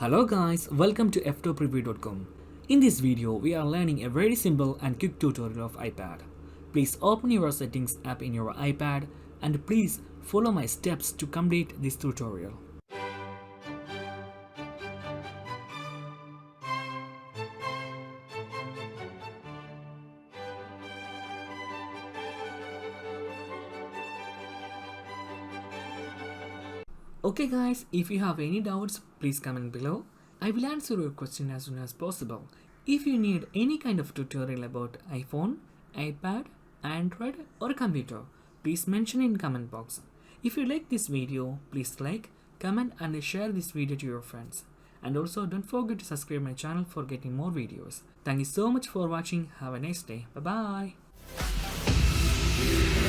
Hello guys, welcome to Ftopreview.com. In this video, we are learning a very simple and quick tutorial of iPad. Please open your settings app in your iPad and please follow my steps to complete this tutorial. Okay guys, if you have any doubts, please comment below. I will answer your question as soon as possible. If you need any kind of tutorial about iPhone, iPad, Android or computer, please mention in comment box. If you like this video, please like, comment and share this video to your friends. And also don't forget to subscribe my channel for getting more videos. Thank you so much for watching. Have a nice day. Bye bye.